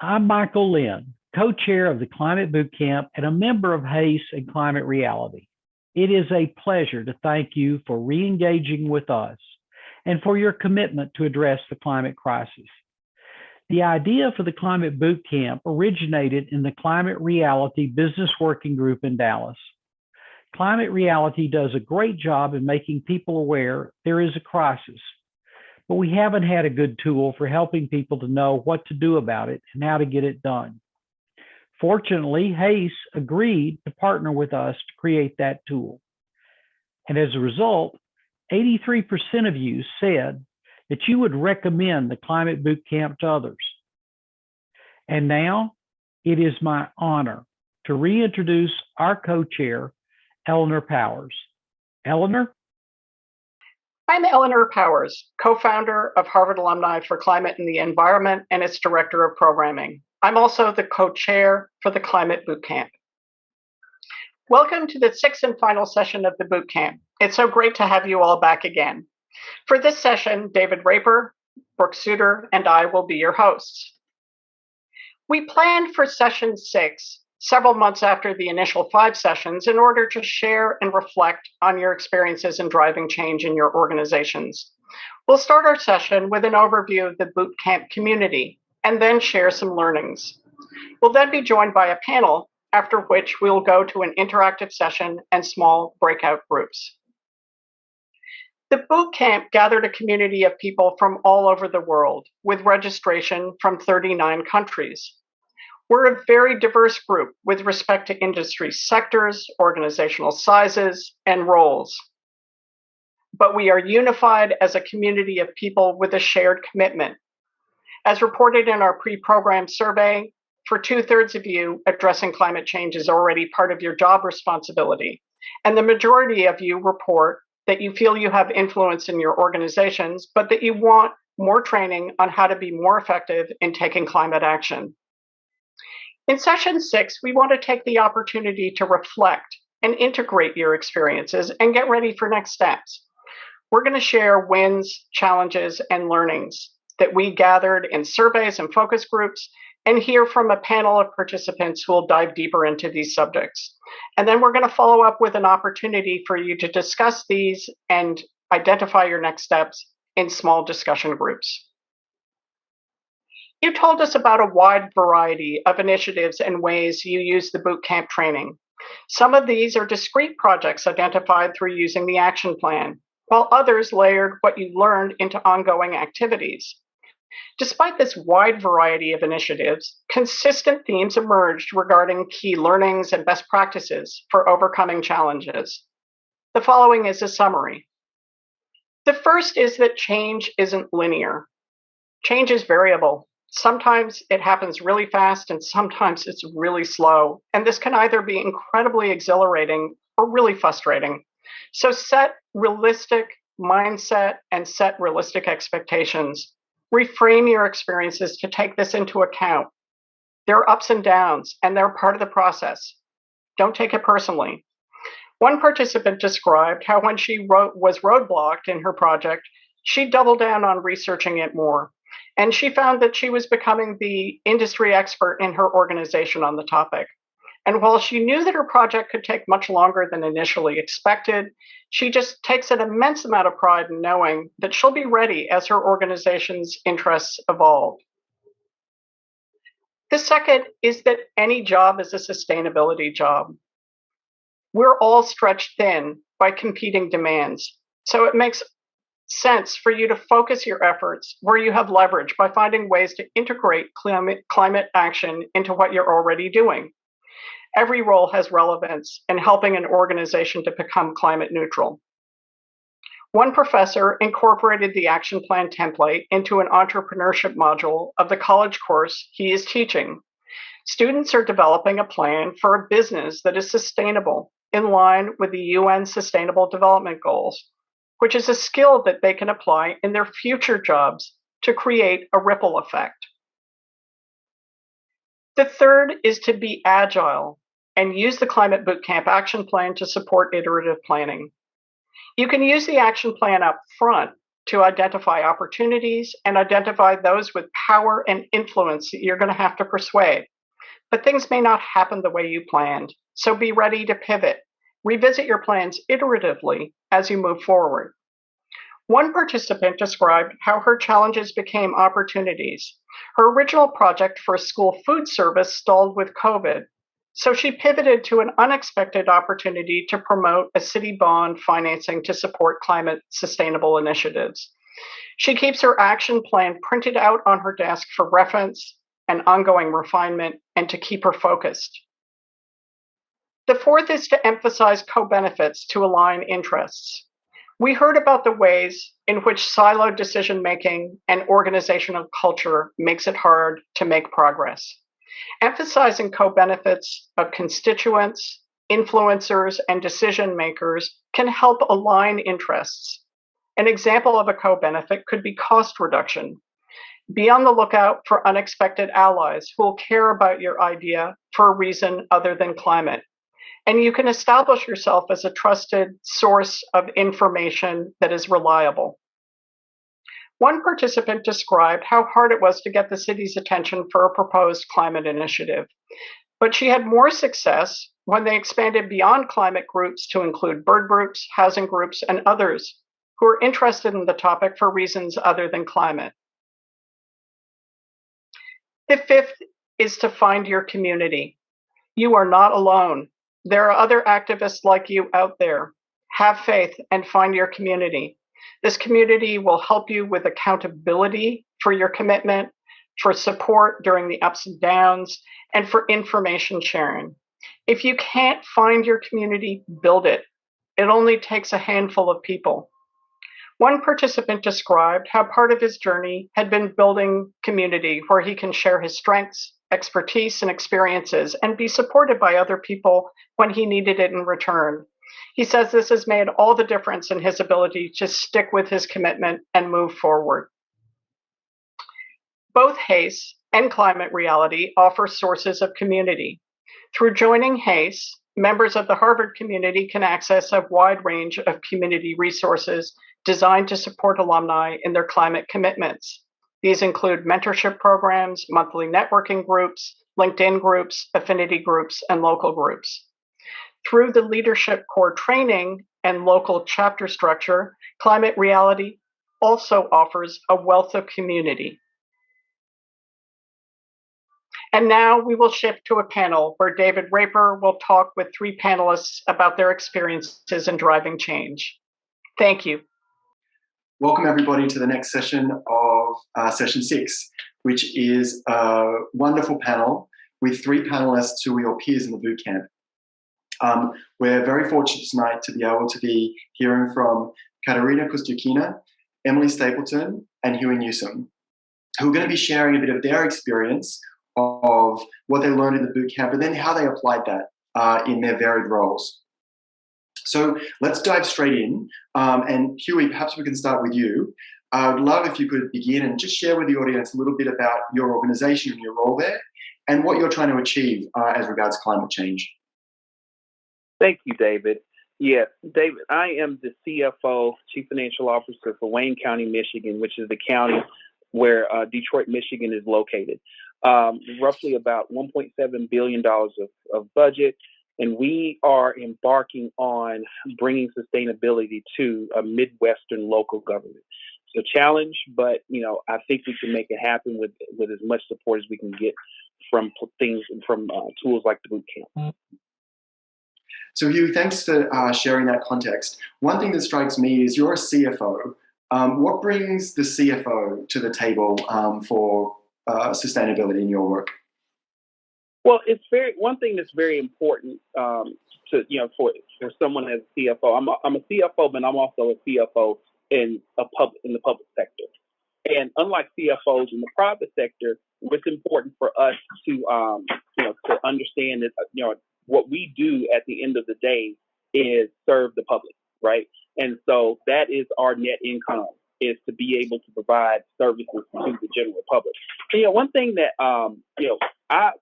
I'm Michael Lynn, co-chair of the Climate Bootcamp and a member of HACE and Climate Reality. It is a pleasure to thank you for re-engaging with us and for your commitment to address the climate crisis. The idea for the Climate Bootcamp originated in the Climate Reality Business Working Group in Dallas. Climate Reality does a great job in making people aware there is a crisis, but we haven't had a good tool for helping people to know what to do about it and how to get it done. Fortunately, HACE agreed to partner with us to create that tool. And as a result, 83% of you said that you would recommend the Climate Bootcamp to others. And now it is my honor to reintroduce our co-chair, Eleanor Powers. Eleanor? I'm Eleanor Powers, co-founder of Harvard Alumni for Climate and the Environment and its Director of Programming. I'm also the co-chair for the Climate Bootcamp. Welcome to the sixth and final session of the Bootcamp. It's so great to have you all back again. For this session, David Raper, Brooke Suter, and I will be your hosts. We planned for session 6 several months after the initial 5 sessions in order to share and reflect on your experiences in driving change in your organizations. We'll start our session with an overview of the Bootcamp community and then share some learnings. We'll then be joined by a panel, after which we'll go to an interactive session and small breakout groups. The Bootcamp gathered a community of people from all over the world with registration from 39 countries. We're a very diverse group with respect to industry sectors, organizational sizes, and roles. But we are unified as a community of people with a shared commitment. As reported in our pre-programmed survey, for 2/3 of you, addressing climate change is already part of your job responsibility. And the majority of you report that you feel you have influence in your organizations, but that you want more training on how to be more effective in taking climate action. In session 6, we want to take the opportunity to reflect and integrate your experiences and get ready for next steps. We're going to share wins, challenges, and learnings that we gathered in surveys and focus groups, and hear from a panel of participants who will dive deeper into these subjects. And then we're going to follow up with an opportunity for you to discuss these and identify your next steps in small discussion groups. You told us about a wide variety of initiatives and ways you use the Bootcamp training. Some of these are discrete projects identified through using the action plan, while others layered what you learned into ongoing activities. Despite this wide variety of initiatives, consistent themes emerged regarding key learnings and best practices for overcoming challenges. The following is a summary. The first is that change isn't linear. Change is variable. Sometimes it happens really fast and sometimes it's really slow. And this can either be incredibly exhilarating or really frustrating. So set realistic mindset and set realistic expectations. Reframe your experiences to take this into account. There are ups and downs, and they're part of the process. Don't take it personally. One participant described how when she was roadblocked in her project, she doubled down on researching it more. And she found that she was becoming the industry expert in her organization on the topic. And while she knew that her project could take much longer than initially expected, she just takes an immense amount of pride in knowing that she'll be ready as her organization's interests evolve. The second is that any job is a sustainability job. We're all stretched thin by competing demands, so it makes sense for you to focus your efforts where you have leverage by finding ways to integrate climate action into what you're already doing. Every role has relevance in helping an organization to become climate neutral. One professor incorporated the action plan template into an entrepreneurship module of the college course he is teaching. Students are developing a plan for a business that is sustainable in line with the UN Sustainable Development Goals, which is a skill that they can apply in their future jobs to create a ripple effect. The third is to be agile and use the Climate Bootcamp action plan to support iterative planning. You can use the action plan up front to identify opportunities and identify those with power and influence that you're going to have to persuade. But things may not happen the way you planned, so be ready to pivot. Revisit your plans iteratively as you move forward. One participant described how her challenges became opportunities. Her original project for a school food service stalled with COVID, so she pivoted to an unexpected opportunity to promote a city bond financing to support climate sustainable initiatives. She keeps her action plan printed out on her desk for reference and ongoing refinement and to keep her focused. The fourth is to emphasize co-benefits to align interests. We heard about the ways in which siloed decision making and organizational culture makes it hard to make progress. Emphasizing co-benefits of constituents, influencers, and decision makers can help align interests. An example of a co-benefit could be cost reduction. Be on the lookout for unexpected allies who will care about your idea for a reason other than climate. And you can establish yourself as a trusted source of information that is reliable. One participant described how hard it was to get the city's attention for a proposed climate initiative, but she had more success when they expanded beyond climate groups to include bird groups, housing groups, and others who are interested in the topic for reasons other than climate. The fifth is to find your community. You are not alone. There are other activists like you out there. Have faith and find your community. This community will help you with accountability for your commitment, for support during the ups and downs, and for information sharing. If you can't find your community, build it. It only takes a handful of people. One participant described how part of his journey had been building community where he can share his strengths, expertise, and experiences and be supported by other people when he needed it in return. He says this has made all the difference in his ability to stick with his commitment and move forward. Both HACE and Climate Reality offer sources of community. Through joining HACE, members of the Harvard community can access a wide range of community resources designed to support alumni in their climate commitments. These include mentorship programs, monthly networking groups, LinkedIn groups, affinity groups, and local groups. Through the Leadership Core training and local chapter structure, Climate Reality also offers a wealth of community. And now we will shift to a panel where David Raper will talk with three panelists about their experiences in driving change. Thank you. Welcome everybody to the next session of session 6, which is a wonderful panel with three panelists who are your peers in the bootcamp. We're very fortunate tonight to be able to be hearing from Katarina Kostyukina, Emily Stapleton, and Huey Newsom, who are going to be sharing a bit of their experience of what they learned in the bootcamp and then how they applied that in their varied roles. So let's dive straight in. And Huey, perhaps we can start with you. I would love if you could begin and just share with the audience a little bit about your organization and your role there and what you're trying to achieve as regards climate change. Thank you, David. Yeah, David, I am the CFO, Chief Financial Officer for Wayne County, Michigan, which is the county where Detroit, Michigan is located. Roughly about $1.7 billion of budget. And we are embarking on bringing sustainability to a Midwestern local government. So challenge, but I think we can make it happen with as much support as we can get from tools like the bootcamp. So Hugh, thanks for sharing that context. One thing that strikes me is you're a CFO. What brings the CFO to the table for sustainability in your work? Well, it's one thing that's very important for someone as a CFO. I'm a CFO, but I'm also a CFO in the public sector. And unlike CFOs in the private sector, it's important for us to understand that what we do at the end of the day is serve the public, right? And so that is our net income, is to be able to provide services to the general public. And, one thing that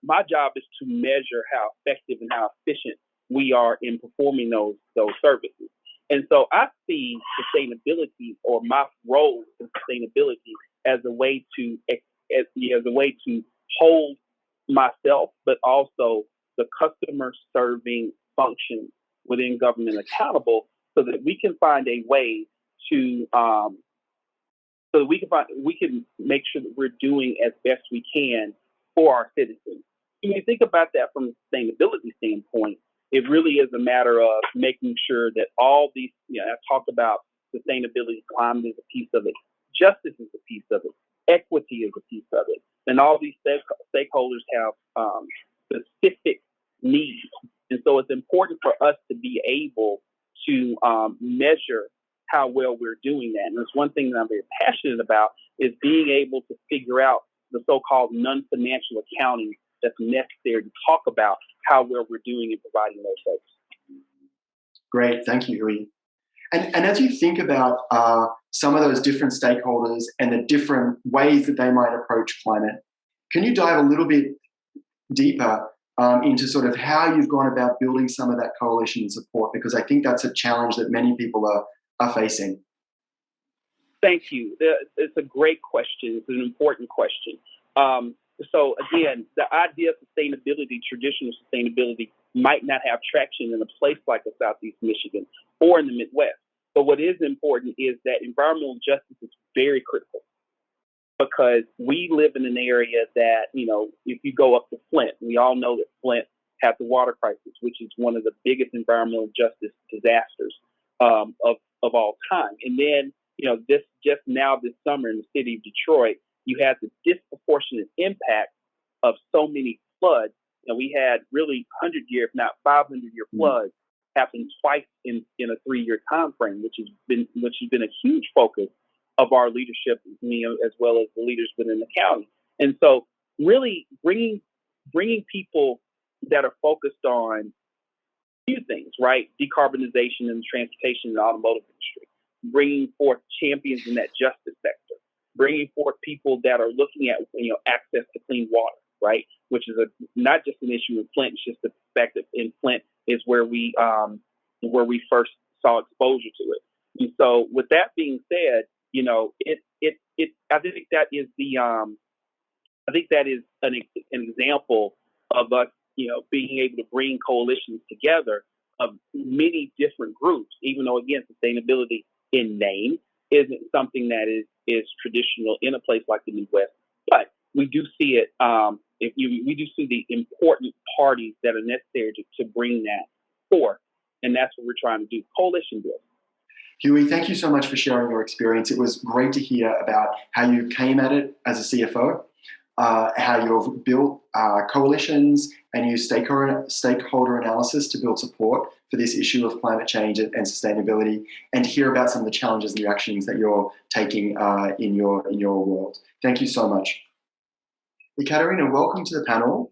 my job is to measure how effective and how efficient we are in performing those services. And so I see sustainability, or my role in sustainability, as a way to hold myself, but also the customer serving function within government accountable, so that we can find a way to so that we can make sure that we're doing as best we can for our citizens. When you think about that from a sustainability standpoint, it really is a matter of making sure that all these, I talked about sustainability, climate is a piece of it, justice is a piece of it, equity is a piece of it, and all these stakeholders have specific needs. And so it's important for us to be able to measure how well we're doing that. And it's one thing that I'm very passionate about, is being able to figure out the so-called non-financial accounting that's necessary to talk about how well we're doing in providing those services. Great, thank you, Hui. And as you think about some of those different stakeholders and the different ways that they might approach climate, can you dive a little bit deeper into sort of how you've gone about building some of that coalition support? Because I think that's a challenge that many people are facing. Thank you. It's a great question. It's an important question. So again, the idea of sustainability, traditional sustainability, might not have traction in a place like Southeast Michigan or in the Midwest. But what is important is that environmental justice is very critical, because we live in an area that, if you go up to Flint, we all know that Flint has the water crisis, which is one of the biggest environmental justice disasters of all time. And then, this summer in the city of Detroit, you had the disproportionate impact of so many floods. We had really 100-year, if not 500-year floods happen twice in a 3-year time frame, which has been a huge focus of our leadership, as well as the leaders within the county. And so, really bringing people that are focused on a few things, right? Decarbonization in the transportation and automotive industry, bringing forth champions in that justice sector, bringing forth people that are looking at access to clean water, right? Which is not just an issue in Flint. It's just the fact that in Flint is where we first saw exposure to it. And so, with that being said, I think that is an example of us, being able to bring coalitions together of many different groups. Even though, again, sustainability in name isn't something that is traditional in a place like the Midwest, but we do see it. We do see the important parties that are necessary to bring that forth, and that's what we're trying to do. Coalition building. Huey, thank you so much for sharing your experience. It was great to hear about how you came at it as a CFO, how you've built coalitions and used stakeholder analysis to build support for this issue of climate change and sustainability, and hear about some of the challenges and the actions that you're taking in your world. Thank you so much. Ekaterina, welcome to the panel.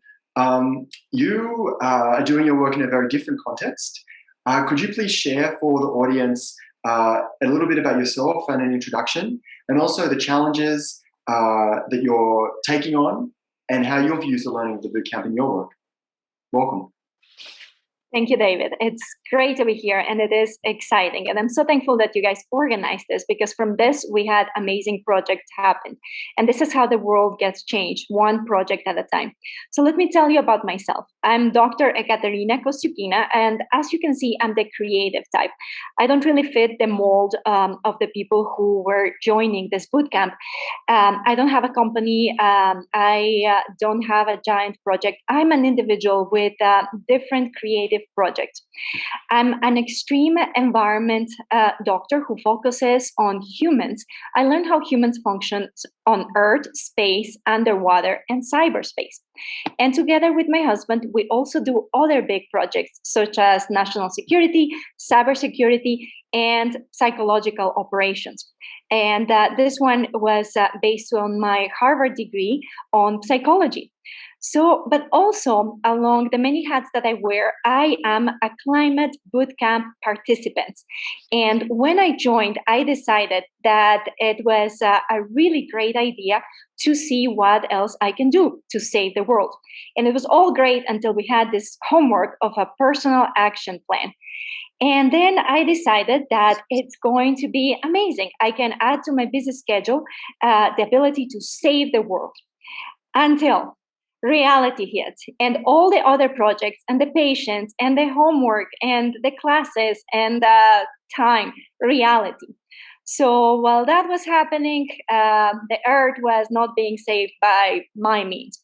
You are doing your work in a very different context. Could you please share for the audience a little bit about yourself and an introduction, and also the challenges that you're taking on and how you've used the learning of the bootcamp in your work? Welcome. Thank you, David. It's great to be here, and it is exciting. And I'm so thankful that you guys organized this, because from this, we had amazing projects happen. And this is how the world gets changed, one project at a time. So let me tell you about myself. I'm Dr. Ekaterina Kostyukina, and as you can see, I'm the creative type. I don't really fit the mold of the people who were joining this bootcamp. I don't have a company. I don't have a giant project. I'm an individual with different creative projects. I'm an extreme environment doctor who focuses on humans. I learned how humans function on Earth, space, underwater, and cyberspace. And together with my husband, we also do other big projects such as national security, cybersecurity, and psychological operations. And this one was based on my Harvard degree on psychology. So, but also along the many hats that I wear, I am a climate bootcamp participant. And when I joined, I decided that it was a really great idea to see what else I can do to save the world. And it was all great until we had this homework of a personal action plan. And then I decided that it's going to be amazing. I can add to my busy schedule the ability to save the world, until reality hit, and all the other projects and the patients and the homework and the classes and the time reality. So while that was happening, the earth was not being saved by my means,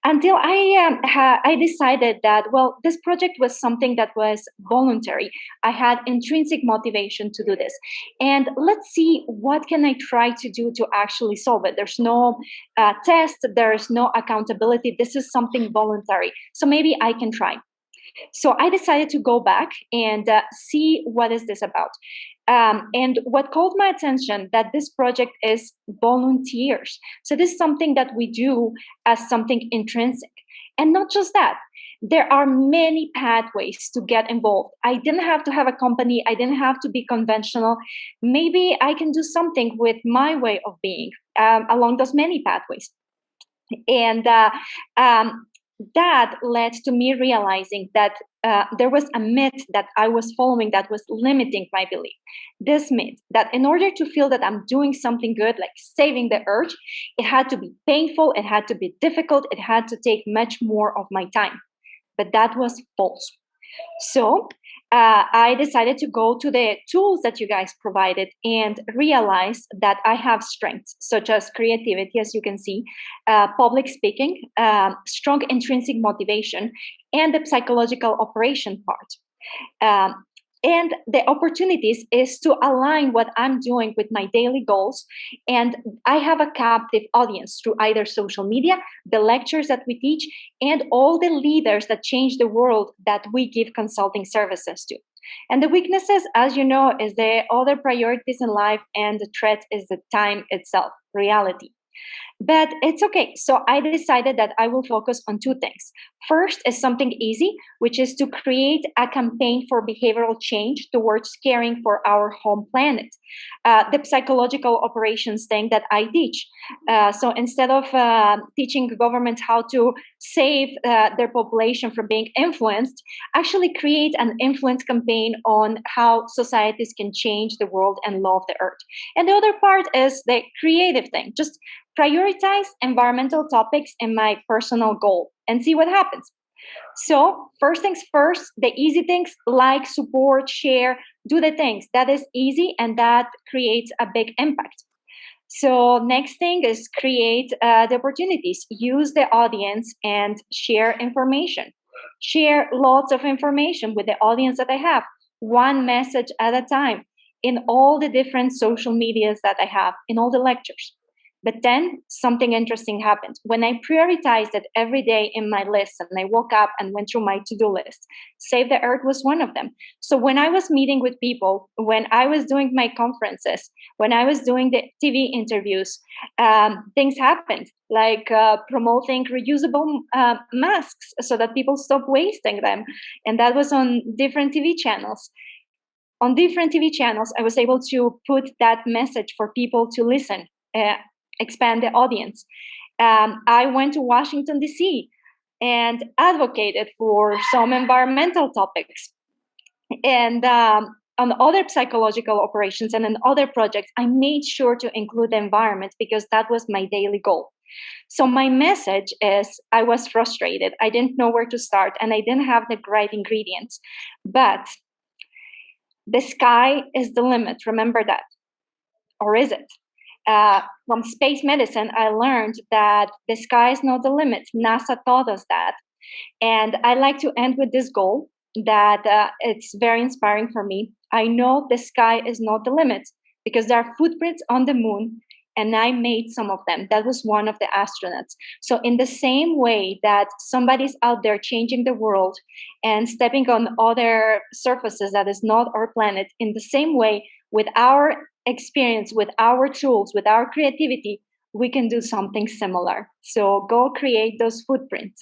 until I decided that, well, this project was something that was voluntary. I had intrinsic motivation to do this, and let's see what can I try to do to actually solve it. There's no test, there's no accountability. This is something voluntary, so maybe I can try. So I decided to go back and see what is this about. And what called my attention, that this project is volunteers. So this is something that we do as something intrinsic. And not just that, there are many pathways to get involved. I didn't have to have a company. I didn't have to be conventional. Maybe I can do something with my way of being along those many pathways. And that led to me realizing that there was a myth that I was following that was limiting my belief. This myth that in order to feel that I'm doing something good, like saving the earth, it had to be painful, it had to be difficult, it had to take much more of my time. But that was false. So I decided to go to the tools that you guys provided and realize that I have strengths such as creativity, as you can see, public speaking, strong intrinsic motivation, and the psychological operation part. And the opportunities is to align what I'm doing with my daily goals. And I have a captive audience through either social media, the lectures that we teach, and all the leaders that change the world that we give consulting services to. And the weaknesses, as you know, is the other priorities in life, and the threat is the time itself, reality. But it's okay. So I decided that I will focus on two things. First is something easy, which is to create a campaign for behavioral change towards caring for our home planet. The psychological operations thing that I teach. So instead of teaching governments how to save their population from being influenced, actually create an influence campaign on how societies can change the world and love the earth. And the other part is the creative thing. Just prioritize environmental topics in my personal goal and see what happens. So first things first, the easy things, like, support, share, do the things. That is easy and that creates a big impact. So next thing is create the opportunities, use the audience and share information. Share lots of information with the audience that I have, one message at a time, in all the different social medias that I have, in all the lectures. But then something interesting happened. When I prioritized it every day in my list, and I woke up and went through my to-do list, Save the Earth was one of them. So when I was meeting with people, when I was doing my conferences, when I was doing the TV interviews, things happened, like promoting reusable masks so that people stop wasting them. And that was on different TV channels. On different TV channels, I was able to put that message for people to listen. Expand the audience. I went to Washington, D.C. and advocated for some environmental topics. And on other psychological operations and in other projects, I made sure to include the environment because that was my daily goal. So my message is, I was frustrated. I didn't know where to start and I didn't have the right ingredients. But the sky is the limit. Remember that. Or is it? From space medicine, I learned that the sky is not the limit. NASA taught us that. And I like to end with this goal that it's very inspiring for me. I know the sky is not the limit because there are footprints on the moon, and I made some of them. That was one of the astronauts. So in the same way that somebody's out there changing the world and stepping on other surfaces that is not our planet, in the same way, with our experience, with our tools, with our creativity, we can do something similar. So go create those footprints.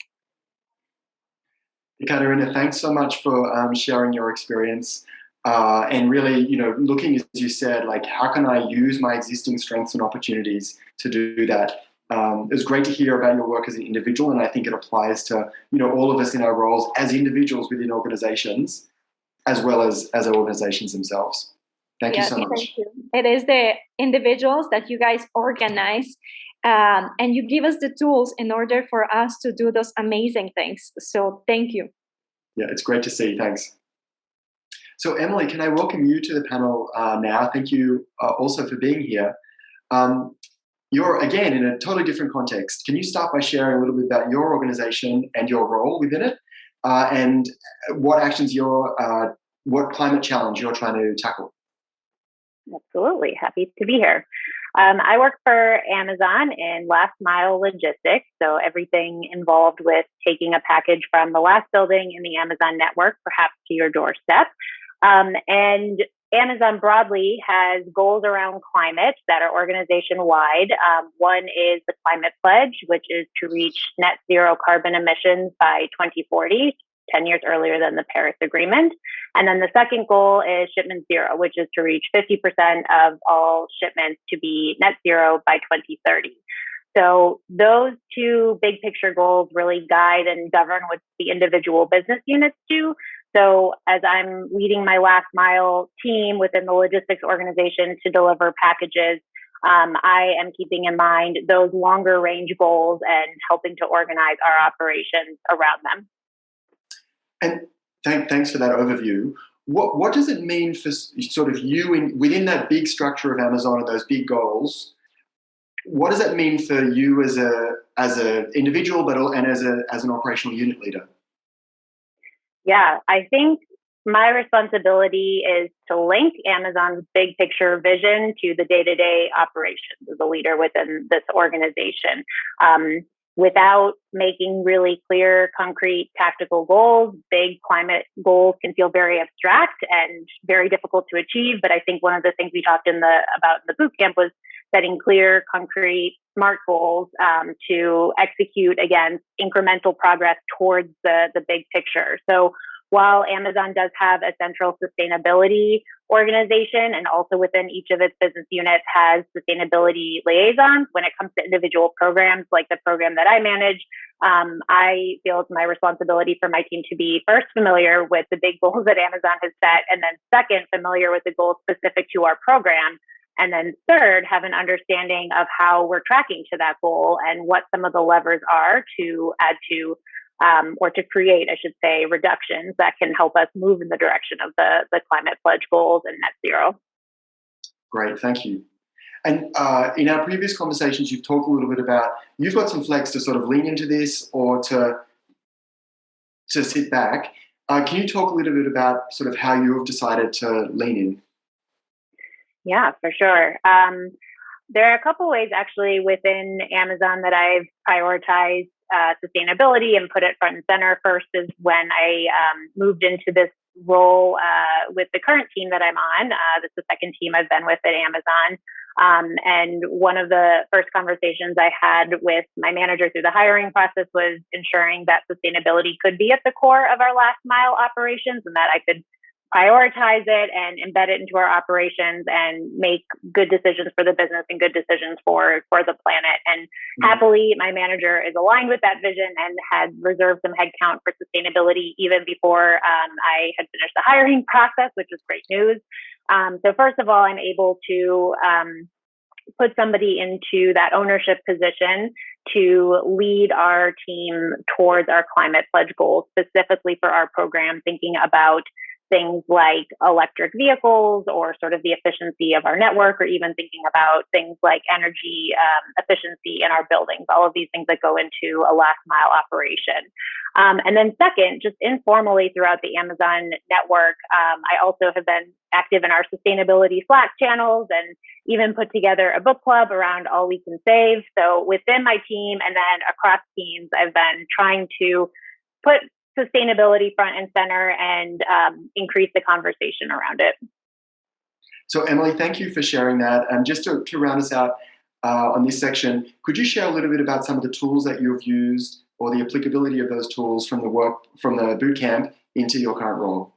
Katerina, thanks so much for sharing your experience and really, looking, as you said, like, how can I use my existing strengths and opportunities to do that? It was great to hear about your work as an individual, and I think it applies to, all of us in our roles as individuals within organizations. as well as our organizations themselves. Thank you so much. Thank you. It is the individuals that you guys organize, and you give us the tools in order for us to do those amazing things. So thank you. Yeah, it's great to see. Thanks. So Emily, can I welcome you to the panel now? Thank you also for being here. You're, again, in a totally different context. Can you start by sharing a little bit about your organization and your role within it, and what actions what climate challenge you're trying to tackle? Absolutely. Happy to be here. I work for Amazon in last mile logistics. So everything involved with taking a package from the last building in the Amazon network, perhaps to your doorstep. And Amazon broadly has goals around climate that are organization wide. One is the Climate Pledge, which is to reach net zero carbon emissions by 2040. 10 years earlier than the Paris Agreement. And then the second goal is Shipment Zero, which is to reach 50% of all shipments to be net zero by 2030. So those two big picture goals really guide and govern what the individual business units do. So as I'm leading my last mile team within the logistics organization to deliver packages, I am keeping in mind those longer range goals and helping to organize our operations around them. And thanks for that overview. What does it mean for sort of you within that big structure of Amazon and those big goals? What does that mean for you as a individual, and as an operational unit leader? Yeah, I think my responsibility is to link Amazon's big picture vision to the day-to-day operations as a leader within this organization. Without making really clear, concrete, tactical goals, big climate goals can feel very abstract and very difficult to achieve. But I think one of the things we talked about in the bootcamp was setting clear, concrete, smart goals to execute against incremental progress towards the big picture. So while Amazon does have a central sustainability organization, and also within each of its business units has sustainability liaisons, when it comes to individual programs like the program that I manage, I feel it's my responsibility for my team to be first familiar with the big goals that Amazon has set, and then second, familiar with the goals specific to our program. And then third, have an understanding of how we're tracking to that goal and what some of the levers are to add to or to create, I should say, reductions that can help us move in the direction of the Climate Pledge goals and net zero. Great, thank you. And in our previous conversations, you've talked a little bit about, you've got some flex to sort of lean into this or to sit back. Can you talk a little bit about sort of how you've decided to lean in? Yeah, for sure. There are a couple ways actually within Amazon that I've prioritized sustainability and put it front and center. First is when I moved into this role with the current team that I'm on. This is the second team I've been with at Amazon. And one of the first conversations I had with my manager through the hiring process was ensuring that sustainability could be at the core of our last mile operations and that I could prioritize it and embed it into our operations and make good decisions for the business and good decisions for the planet. And happily, my manager is aligned with that vision and had reserved some headcount for sustainability even before I had finished the hiring process, which is great news. So first of all, I'm able to put somebody into that ownership position to lead our team towards our Climate Pledge goals, specifically for our program, thinking about things like electric vehicles or sort of the efficiency of our network, or even thinking about things like energy efficiency in our buildings, all of these things that go into a last mile operation. And then second, just informally throughout the Amazon network, I also have been active in our sustainability Slack channels and even put together a book club around All We Can Save. So within my team and then across teams, I've been trying to put sustainability front and center and increase the conversation around it. So Emily, thank you for sharing that. And just to round us out on this section, could you share a little bit about some of the tools that you've used or the applicability of those tools from the bootcamp into your current role?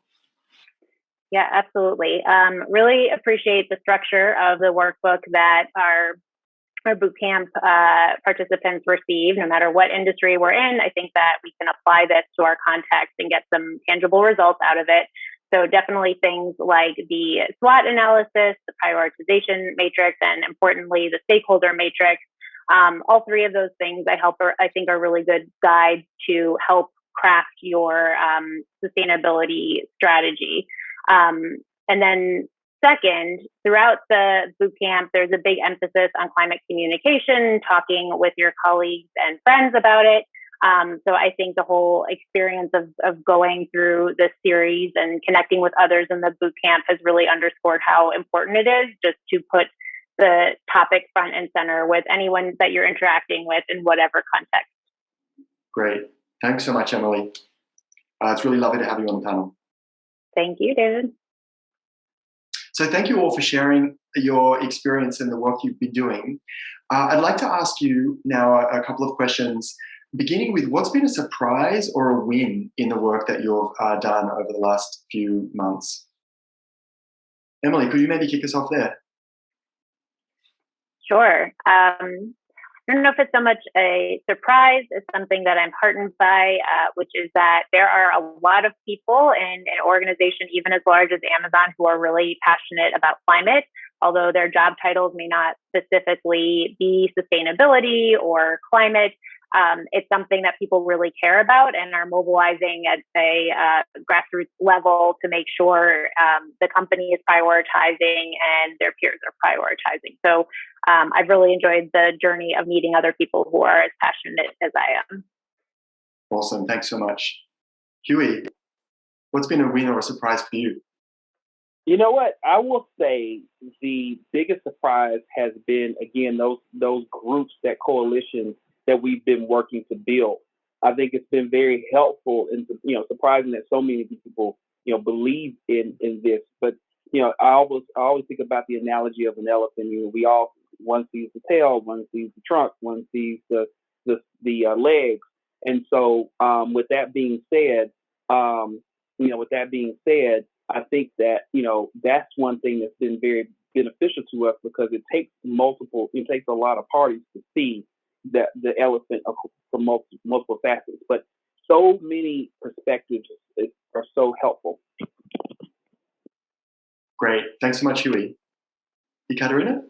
Yeah, absolutely. Really appreciate the structure of the workbook that our bootcamp participants receive, no matter what industry we're in. I think that we can apply this to our context and get some tangible results out of it. So definitely things like the SWOT analysis, the prioritization matrix, and importantly, the stakeholder matrix. All three of those things I think are really good guides to help craft your sustainability strategy. And then second, throughout the boot camp, there's a big emphasis on climate communication, talking with your colleagues and friends about it. So I think the whole experience of going through this series and connecting with others in the boot camp has really underscored how important it is just to put the topic front and center with anyone that you're interacting with in whatever context. Great. Thanks so much, Emily. It's really lovely to have you on the panel. Thank you, David. So thank you all for sharing your experience and the work you've been doing. I'd like to ask you now a couple of questions, beginning with what's been a surprise or a win in the work that you've done over the last few months? Emily, could you maybe kick us off there? Sure. I don't know if it's so much a surprise. It's something that I'm heartened by, which is that there are a lot of people in an organization, even as large as Amazon, who are really passionate about climate, although their job titles may not specifically be sustainability or climate. It's something that people really care about and are mobilizing at a grassroots level to make sure the company is prioritizing and their peers are prioritizing. So I've really enjoyed the journey of meeting other people who are as passionate as I am. Awesome. Thanks so much. Huey, what's been a win or a surprise for you? You know what? I will say the biggest surprise has been, again, those groups, that coalition that we've been working to build. I think it's been very helpful and, surprising that so many people, believe in this. But, I always think about the analogy of an elephant. One sees the tail, one sees the trunk, one sees the legs. And so, with that being said, I think that, that's one thing that's been very beneficial to us, because it takes a lot of parties to see the elephant from multiple facets, but so many perspectives are so helpful. Great. Thanks so much, Huey. Ekaterina?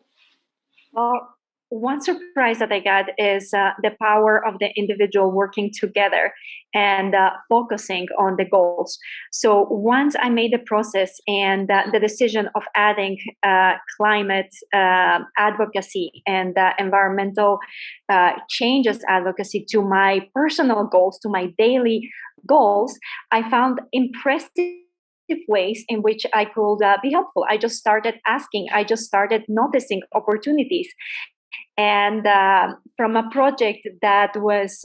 Well, one surprise that I got is the power of the individual working together and focusing on the goals. So once I made the process and the decision of adding climate advocacy and environmental changes advocacy to my personal goals, to my daily goals, I found impressive ways in which I could be helpful. I just started asking, I just started noticing opportunities. And from a project that was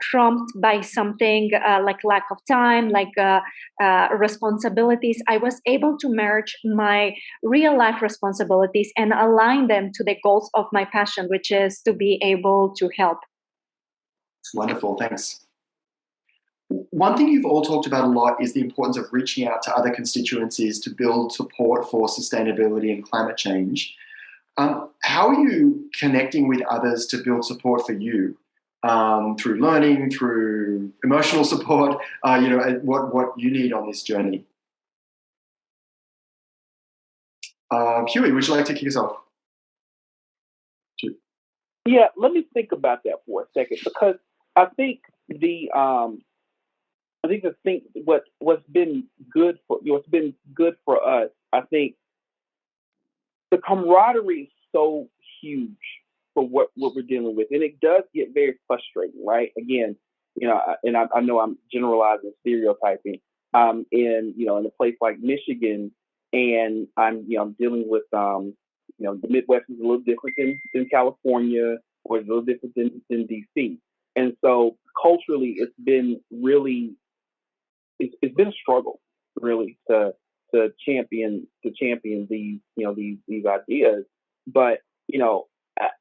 trumped by something like lack of time, like responsibilities, I was able to merge my real life responsibilities and align them to the goals of my passion, which is to be able to help. Wonderful, thanks. One thing you've all talked about a lot is the importance of reaching out to other constituencies to build support for sustainability and climate change. How are you connecting with others to build support for you through learning, through emotional support? What you need on this journey. Huey, would you like to kick us off? Yeah, let me think about that for a second, because I think what's been good for us. I think the camaraderie is so huge for what we're dealing with, and it does get very frustrating, right? Again, I know I'm generalizing, stereotyping. In a place like Michigan, and I'm dealing with the Midwest is a little different than California, or it's a little different than DC, and so culturally, it's been really it's been a struggle, really, to champion these these ideas, but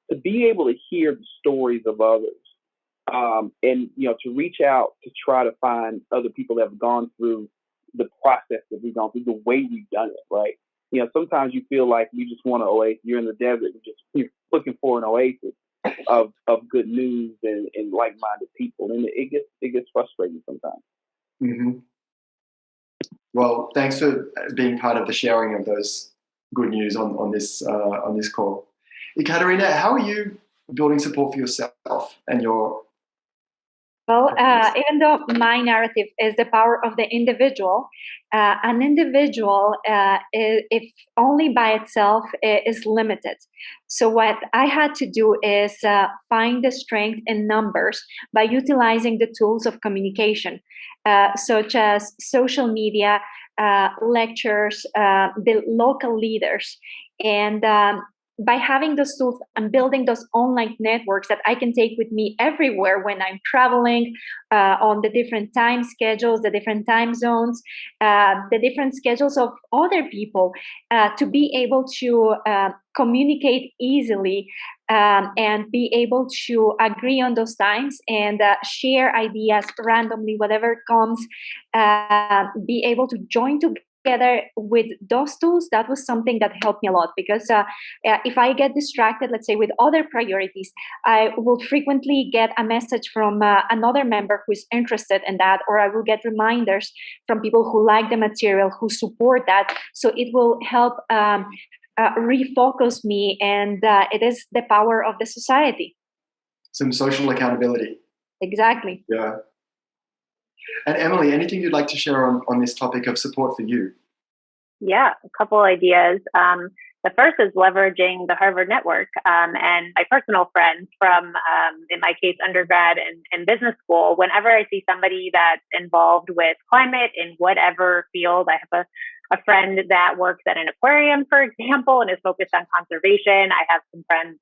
to be able to hear the stories of others, and to reach out to try to find other people that have gone through the process that we've gone through, the way we've done it, right? Sometimes you feel like you just want an oasis. You're in the desert, you're looking for an oasis of good news and like-minded people, and it gets frustrating sometimes. Mm-hmm. Well, thanks for being part of the sharing of those good news on this call. Ekaterina, how are you building support for yourself and your? Well, even though my narrative is the power of the individual, an individual, if only by itself, is limited. So what I had to do is find the strength in numbers by utilizing the tools of communication, such as social media, lectures, the local leaders, and by having those tools and building those online networks that I can take with me everywhere when I'm traveling, on the different time schedules, the different time zones, the different schedules of other people, to be able to communicate easily, and be able to agree on those times and share ideas randomly, whatever comes, be able to join together with those tools. That was something that helped me a lot, because if I get distracted, let's say, with other priorities, I will frequently get a message from another member who is interested in that, or I will get reminders from people who like the material, who support that. So it will help refocus me, and it is the power of the society. Some social accountability. Exactly. Yeah. And Emily, anything you'd like to share on this topic of support for you? Yeah, a couple ideas. The first is leveraging the Harvard network, and my personal friends from, in my case, undergrad and business school. Whenever I see somebody that's involved with climate in whatever field, I have a friend that works at an aquarium, for example, and is focused on conservation. I have some friends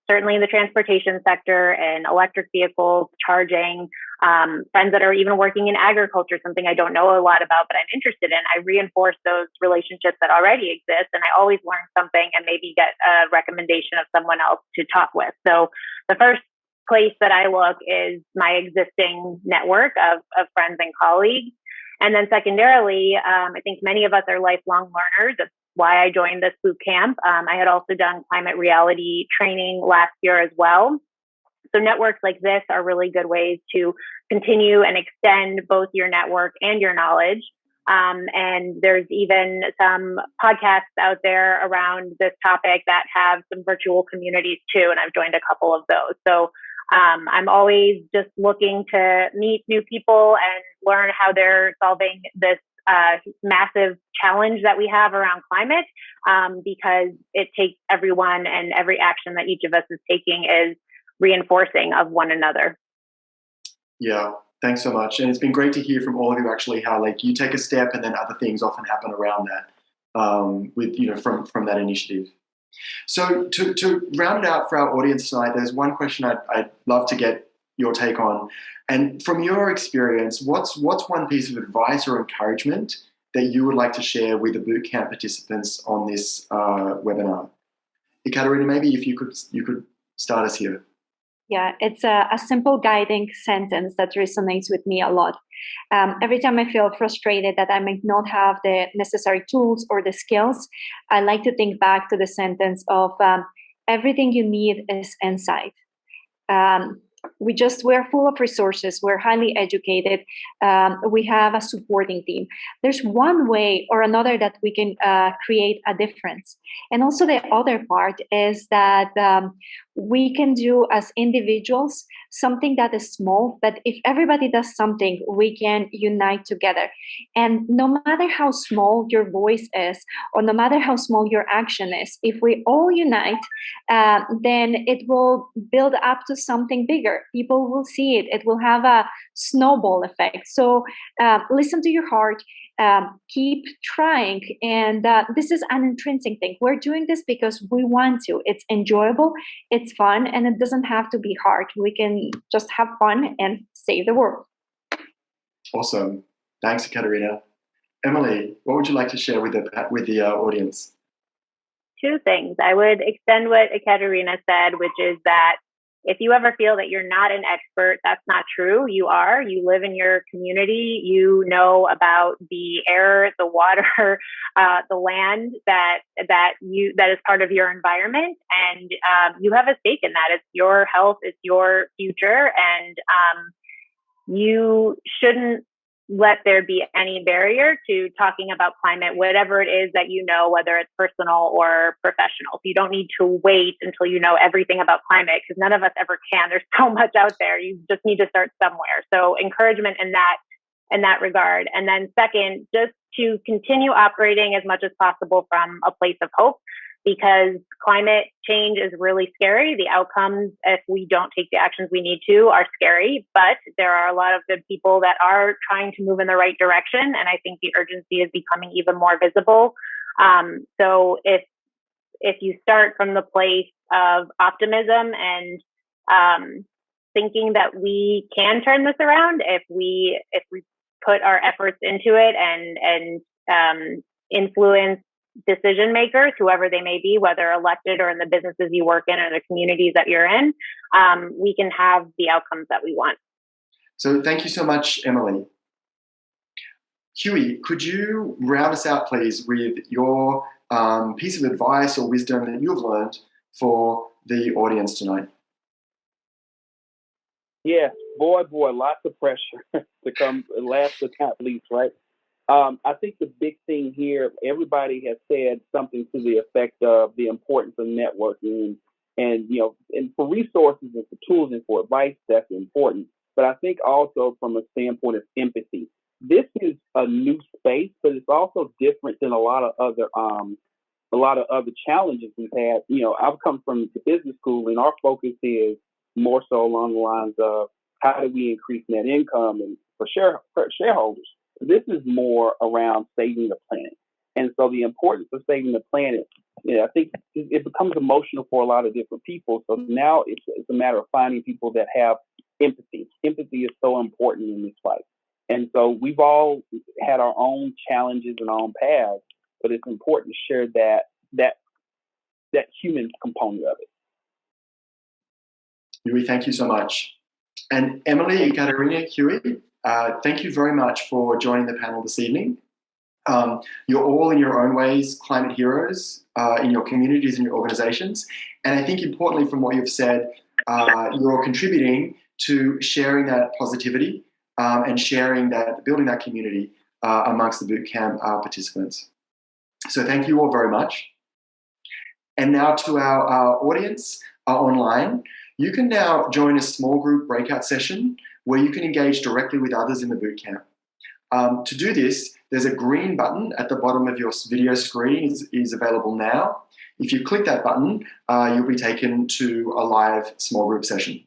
certainly in the transportation sector and electric vehicles, charging, friends that are even working in agriculture, something I don't know a lot about, but I'm interested in. I reinforce those relationships that already exist, and I always learn something and maybe get a recommendation of someone else to talk with. So the first place that I look is my existing network of friends and colleagues. And then secondarily, I think many of us are lifelong learners. That's why I joined this boot camp. I had also done climate reality training last year as well. So networks like this are really good ways to continue and extend both your network and your knowledge. And there's even some podcasts out there around this topic that have some virtual communities too. And I've joined a couple of those. So I'm always just looking to meet new people and learn how they're solving this massive challenge that we have around climate, because it takes everyone, and every action that each of us is taking is reinforcing of one another. Yeah, thanks so much. And it's been great to hear from all of you actually how like you take a step and then other things often happen around that, with from that initiative. So to round it out for our audience tonight, there's one question I'd love to get your take on. And from your experience, what's one piece of advice or encouragement that you would like to share with the bootcamp participants on this webinar? Ekaterina, maybe if you could start us here. Yeah, it's a simple guiding sentence that resonates with me a lot. Every time I feel frustrated that I might not have the necessary tools or the skills, I like to think back to the sentence of everything you need is inside. We're full of resources. We're highly educated. We have a supporting team. There's one way or another that we can create a difference. And also the other part is that we can do as individuals something that is small, but if everybody does something, we can unite together. And no matter how small your voice is, or no matter how small your action is, if we all unite, then it will build up to something bigger. People will see it. It will have a snowball effect. So listen to your heart. Keep trying. And this is an intrinsic thing. We're doing this because we want to. It's enjoyable, it's fun, and it doesn't have to be hard. We can just have fun and save the world. Awesome. Thanks, Ekaterina. Emily, what would you like to share with the audience? Two things. I would extend what Ekaterina said, which is that if you ever feel that you're not an expert, that's not true. You are. You live in your community. You know about the air, the water, the land that is part of your environment, and you have a stake in that. It's your health. It's your future, and you shouldn't let there be any barrier to talking about climate, whatever it is that you know, whether it's personal or professional. So you don't need to wait until you know everything about climate, because none of us ever can. There's so much out there. You just need to start somewhere. So encouragement in that regard. And then second, just to continue operating as much as possible from a place of hope, because climate change is really scary. The outcomes, if we don't take the actions we need to, are scary, but there are a lot of good people that are trying to move in the right direction. And I think the urgency is becoming even more visible. So if you start from the place of optimism and thinking that we can turn this around, if we put our efforts into it and influence decision makers, whoever they may be, whether elected or in the businesses you work in or the communities that you're in, we can have the outcomes that we want. So thank you so much, Emily. Huey, could you round us out, please, with your piece of advice or wisdom that you've learned for the audience tonight? Yes, boy, lots of pressure to come last but not least, right? I think the big thing here, everybody has said something to the effect of the importance of networking and for resources and for tools and for advice, that's important. But I think also from a standpoint of empathy, this is a new space, but it's also different than a lot of other challenges we've had. I've come from the business school, and our focus is more so along the lines of how do we increase net income and for shareholders. This is more around saving the planet. And so the importance of saving the planet, I think it becomes emotional for a lot of different people. So now it's a matter of finding people that have empathy. Empathy is so important in this fight. And so we've all had our own challenges and our own paths, but it's important to share that human component of it. Huey, thank you so much. And Emily and Katerina, Huey, thank you very much for joining the panel this evening. You're all in your own ways climate heroes in your communities and your organizations. And I think importantly from what you've said, you're contributing to sharing that positivity and building that community amongst the bootcamp participants. So thank you all very much. And now to our audience online, you can now join a small group breakout session where you can engage directly with others in the bootcamp. To do this, there's a green button at the bottom of your video screen is available now. If you click that button, you'll be taken to a live small group session.